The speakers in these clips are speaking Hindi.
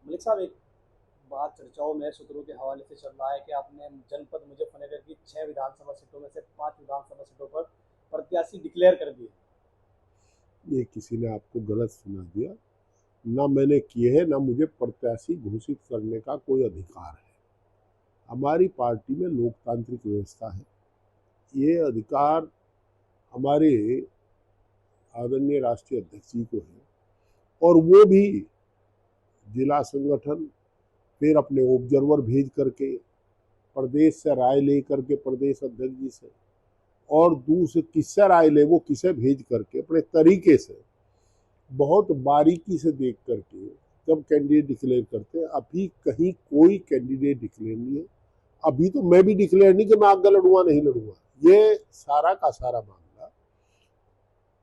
मलिक साहब, एक बात चर्चाओं में सूत्रों के हवाले से चल रहा है कि आपने जनपद मुजफ्फरनगर की 6 विधानसभा सीटों में से 5 विधानसभा सीटों पर प्रत्याशी डिक्लेयर कर दिए। ये किसी ने आपको गलत सुना दिया। ना मैंने किए हैं, ना मुझे प्रत्याशी घोषित करने का कोई अधिकार है। हमारी पार्टी में लोकतांत्रिक व्यवस्था है। ये अधिकार हमारे आदरणीय राष्ट्रीय अध्यक्ष जी को है, और वो भी जिला संगठन फिर अपने ऑब्जर्वर भेज करके, प्रदेश से राय ले करके प्रदेश अध्यक्ष जी से, और दूसरे किससे राय ले वो किसे भेज करके अपने तरीके से बहुत बारीकी से देख करके जब कैंडिडेट डिक्लेयर करते हैं। अभी कहीं कोई कैंडिडेट डिक्लेयर नहीं है। अभी तो मैं भी डिक्लेयर नहीं कि मैं आगे लड़ूंगा नहीं लड़ूंगा। ये सारा का सारा मामला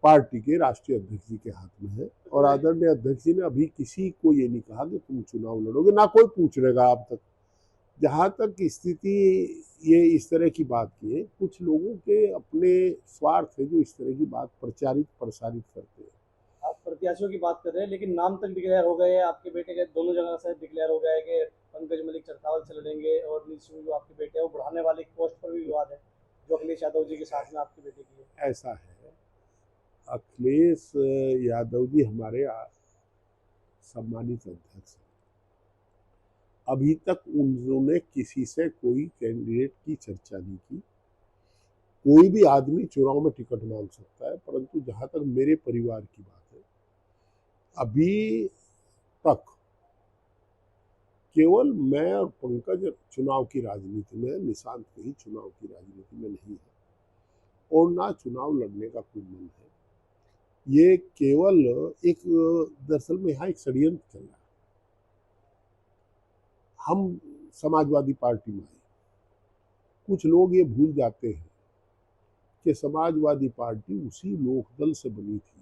पार्टी के राष्ट्रीय अध्यक्ष जी के हाथ में है, और आदरणीय अध्यक्ष जी ने अभी किसी को ये नहीं कहा कि तुम चुनाव लड़ोगे, ना कोई पूछ रहेगा अब तक। जहाँ तक स्थिति ये इस तरह की बात की है, कुछ लोगों के अपने स्वार्थ है जो इस तरह की बात प्रचारित प्रसारित करते हैं। आप प्रत्याशियों की बात कर रहे हैं, लेकिन नाम तक डिक्लेयर हो गए हैं। आपके बेटे के दोनों जगह से डिक्लेयर हो गया है कि पंकज मलिक चरकावल से लड़ेंगे, और नीतीश जो आपके बेटे है वो बढ़ाने वाले पोस्ट पर भी विवाद है जो अखिलेश यादव जी के साथ में आपके बेटे की है। ऐसा है, अखिलेश यादव जी हमारे सम्मानित अध्यक्ष हैं। अभी तक उन्होंने किसी से कोई कैंडिडेट की चर्चा नहीं की। कोई भी आदमी चुनाव में टिकट मांग सकता है, परंतु जहां तक मेरे परिवार की बात है, अभी तक केवल मैं और पंकज चुनाव की राजनीति में, निशांत कहीं चुनाव की राजनीति में नहीं है, और ना चुनाव लड़ने का कोई मन है। ये केवल एक, दरअसल में यहाँ एक षड्यंत्र चल रहा है। हम समाजवादी पार्टी में आए, कुछ लोग ये भूल जाते हैं कि समाजवादी पार्टी उसी लोकदल से बनी थी,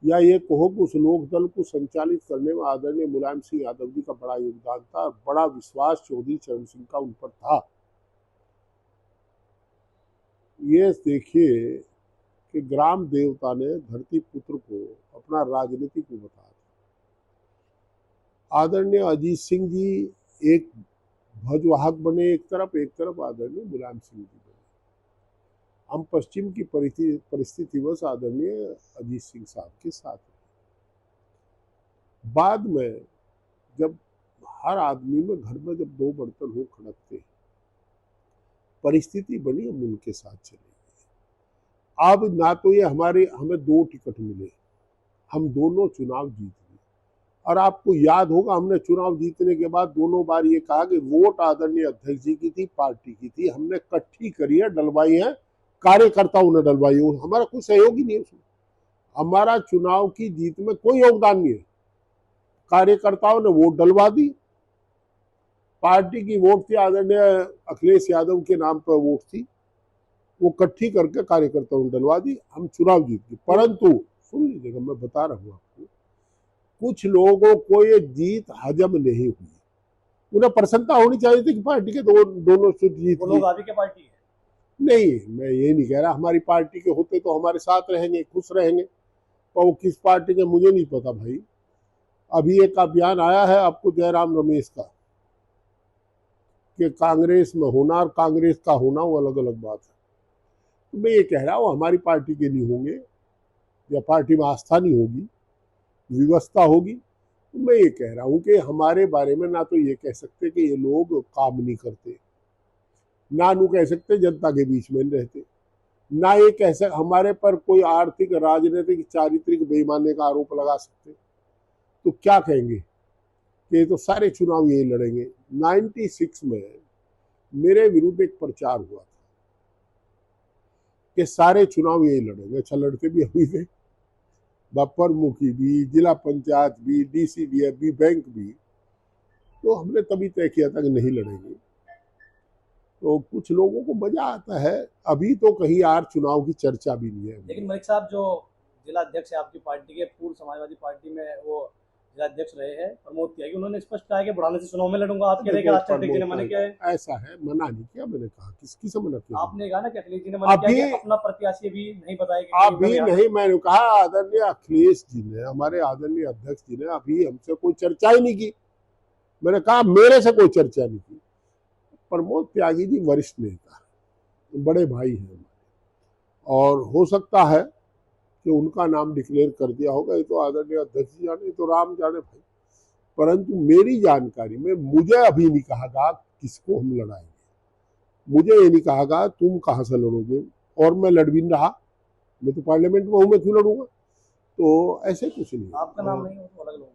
या ये कहो कि उस लोकदल को संचालित करने में आदरणीय मुलायम सिंह यादव जी का बड़ा योगदान था, और बड़ा विश्वास चौधरी चरण सिंह का उन पर था। ये देखिए कि ग्राम देवता ने धरती पुत्र को अपना राजनीतिक को बताया। आदरणीय अजीत सिंह जी एक ध्वजवाहक बने एक तरफ आदरणीय मुलायम सिंह जी बने। हम पश्चिम की परिस्थिति वश आदरणीय अजीत सिंह साहब के साथ हैं। बाद में जब हर आदमी में घर में जब दो बर्तन हो खड़कते हैं, परिस्थिति बनी, हम उनके साथ चले। अब ना तो ये हमें 2 टिकट मिले, हम दोनों चुनाव जीत गए। और आपको याद होगा, हमने चुनाव जीतने के बाद दोनों बार ये कहा कि वोट आदरणीय अध्यक्ष जी की थी, पार्टी की थी, हमने इकट्ठी करी है, डलवाई है, कार्यकर्ताओं ने डलवाई है, हमारा कोई सहयोग ही नहीं है उसमें। हमारा चुनाव की जीत में कोई योगदान नहीं है। कार्यकर्ताओं ने वोट डलवा दी। पार्टी की वोट थी, आदरणीय अखिलेश यादव के नाम पर वोट थी, वो इकट्ठी करके कार्यकर्ताओं ने डलवा दी, हम चुनाव जीत गए। परंतु सुन लीजिएगा, मैं बता रहा हूं आपको, कुछ लोगों को ये जीत हजम नहीं हुई। उन्हें प्रसन्नता होनी चाहिए थी कि पार्टी के दोनों सीट जीत वो लोग आपकी पार्टी है। नहीं, मैं ये नहीं कह रहा। हमारी पार्टी के होते तो हमारे साथ रहेंगे, खुश रहेंगे, पर वो किस पार्टी के मुझे नहीं पता भाई। अभी एक अभियान आया है आपको जयराम रमेश का, कि कांग्रेस में होना और कांग्रेस का होना वो अलग अलग बात है। तो मैं ये कह रहा हूँ, हमारी पार्टी के नहीं होंगे, या पार्टी में आस्था नहीं होगी, व्यवस्था होगी, तो मैं ये कह रहा हूँ कि हमारे बारे में ना तो ये कह सकते कि ये लोग काम नहीं करते, ना नू कह सकते जनता के बीच में रहते, ना ये कह सकते हमारे पर कोई आर्थिक राजनीतिक चारित्रिक बेईमानी का आरोप लगा सकते। तो क्या कहेंगे कि ये तो सारे चुनाव यही लड़ेंगे। 96 में मेरे विरुद्ध एक प्रचार हुआ था कि सारे चुनाव यही लड़ेंगे। अच्छा, लड़ते भी अभी थे, प्रमुखी भी, जिला पंचायत भी, DCDF भी, बैंक भी। तो हमने तभी तय किया था कि नहीं लड़ेंगे। तो कुछ लोगों को मजा आता है। अभी तो कहीं यार चुनाव की चर्चा भी नहीं है। लेकिन मलिक साहब, जो जिला अध्यक्ष है आपकी पार्टी के, पूर्व समाजवादी पार्टी में वो जिला अध्यक्ष रहे हैं प्रमोद त्यागी, उन्होंने स्पष्ट कहा है कि बुढ़ाने से चुनाव में लड़ूंगा। आप कह रहे हैं कि राष्ट्रीय अध्यक्ष जी ने मना किया है। ऐसा है, मना नहीं किया मैंने, कहा किसकी से मना किया? आपने कहा ना कि अखिलेश जी ने मना किया कि अपना प्रत्याशी भी नहीं बताएगा। अभी नहीं, मैंने कहा आदरणीय अखिलेश जी ने, हमारे आदरणीय अध्यक्ष जी ने अभी हमसे कोई चर्चा ही नहीं की। मैंने कहा मेरे से कोई चर्चा नहीं की। प्रमोद त्यागी जी वरिष्ठ नेता, बड़े भाई हैं, और हो सकता है कि उनका नाम डिक्लेयर कर दिया होगा, ये तो आदरणीय अध्यक्ष जी जाने, तो राम जाने भाई। परंतु मेरी जानकारी में मुझे अभी नहीं कहा गया किसको हम लड़ाएंगे, मुझे ये नहीं कहा गया तुम कहाँ से लड़ोगे, और मैं लड़ भी नहीं रहा, मैं तो पार्लियामेंट में हूँ, मैं क्यों लड़ूंगा? तो ऐसे कुछ नहीं। आपका नाम नहीं, तो अलग लोग।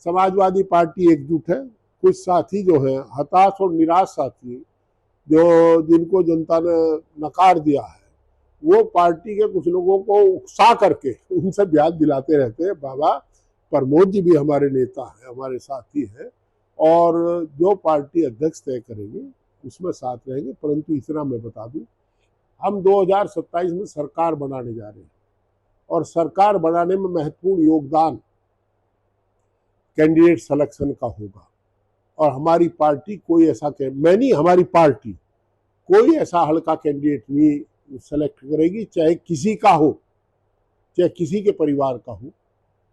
समाजवादी पार्टी एकजुट है। कुछ साथी जो हैं हताश और निराश साथी, जो जिनको जनता ने नकार दिया है, वो पार्टी के कुछ लोगों को उकसा करके उनसे ब्याज दिलाते रहते हैं। बाबा प्रमोद जी भी हमारे नेता हैं, हमारे साथी हैं, और जो पार्टी अध्यक्ष तय करेंगे उसमें साथ रहेंगे। परंतु इतना मैं बता दूं, हम 2027 में सरकार बनाने जा रहे हैं, और सरकार बनाने में महत्वपूर्ण योगदान कैंडिडेट सिलेक्शन का होगा। और हमारी पार्टी कोई ऐसा, मैं नहीं, हमारी पार्टी कोई ऐसा हल्का कैंडिडेट नहीं सेलेक्ट करेगी, चाहे किसी का हो, चाहे किसी के परिवार का हो,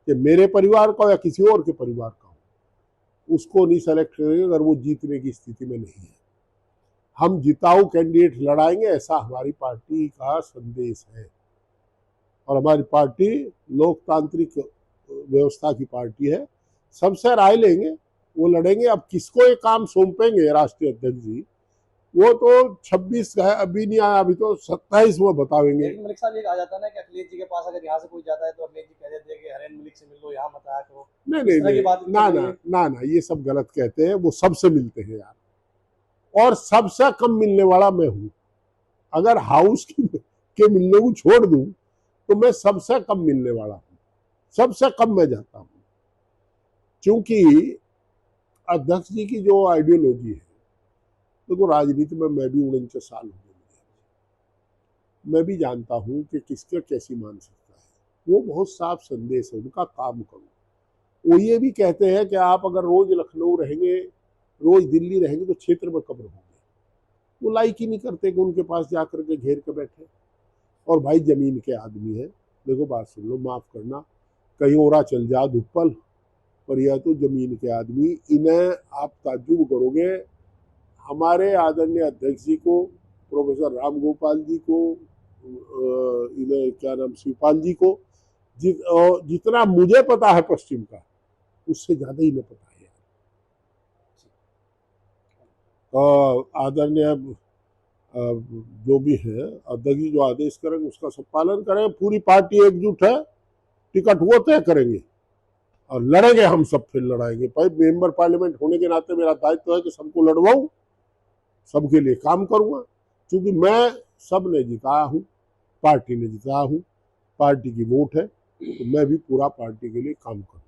चाहे मेरे परिवार का हो या किसी और के परिवार का हो, उसको नहीं सेलेक्ट करेगी अगर वो जीतने की स्थिति में नहीं है। हम जिताऊ कैंडिडेट लड़ाएंगे, ऐसा हमारी पार्टी का संदेश है। और हमारी पार्टी लोकतांत्रिक व्यवस्था की पार्टी है, सबसे राय लेंगे, वो लड़ेंगे। अब किसको ये काम सौंपेंगे राष्ट्रीय अध्यक्ष जी, वो तो 26 है, अभी नहीं आया, अभी तो 27 में बताएंगे। लेकिन मलिक साहब, ये कहा जाता है ना कि अखिलेश जी के पास अगर यहाँ से कोई जाता है तो अखिलेश जी कह देते हैं कि हरेन मलिक से मिल लो, यहाँ मत आया करो। नहीं, ना, ये सब गलत कहते हैं। वो सबसे मिलते हैं यार, और सबसे कम मिलने वाला मैं हूँ। अगर हाउस के मिलने को छोड़ दूं तो मैं सबसे कम मिलने वाला हूँ, सबसे कम मैं जाता हूँ। क्योंकि अध्यक्ष जी की जो आइडियोलॉजी है, देखो राजनीति में मैं भी 49 साल हो गए, मैं भी जानता हूँ कि किसके कैसी मानसिकता है। वो बहुत साफ संदेश है, उनका काम करो। वो ये भी कहते हैं कि आप अगर रोज लखनऊ रहेंगे, रोज दिल्ली रहेंगे, तो क्षेत्र में कब रहोगे। वो लाइक ही नहीं करते कि उनके पास जाकर के घेर के बैठे। और भाई जमीन के आदमी है, देखो बात सुन लो, माफ करना, कहीं ओरा चल जा धुप्पल, पर यह तो जमीन के आदमी। इन्हें आप ताज्जुब करोगे, हमारे आदरणीय अध्यक्ष जी को, प्रोफेसर राम गोपाल जी को, इन्हें क्या नाम, शिवपाल जी को, जितना मुझे पता है पश्चिम का, उससे ज्यादा ही नहीं पता है। आदरणीय जो भी है अध्यक्ष जी जो आदेश करेंगे उसका सब पालन करें। पूरी पार्टी एकजुट है, टिकट वो तय करेंगे और लड़ेंगे, हम सब फिर लड़ाएंगे। भाई मेंबर पार्लियामेंट होने के नाते मेरा दायित्व है कि सबको लड़वाऊं, सबके लिए काम करूंगा। क्योंकि मैं सब ने जिताया हूं, पार्टी ने जिताया हूं, पार्टी की वोट है, तो मैं भी पूरा पार्टी के लिए काम करूंगा।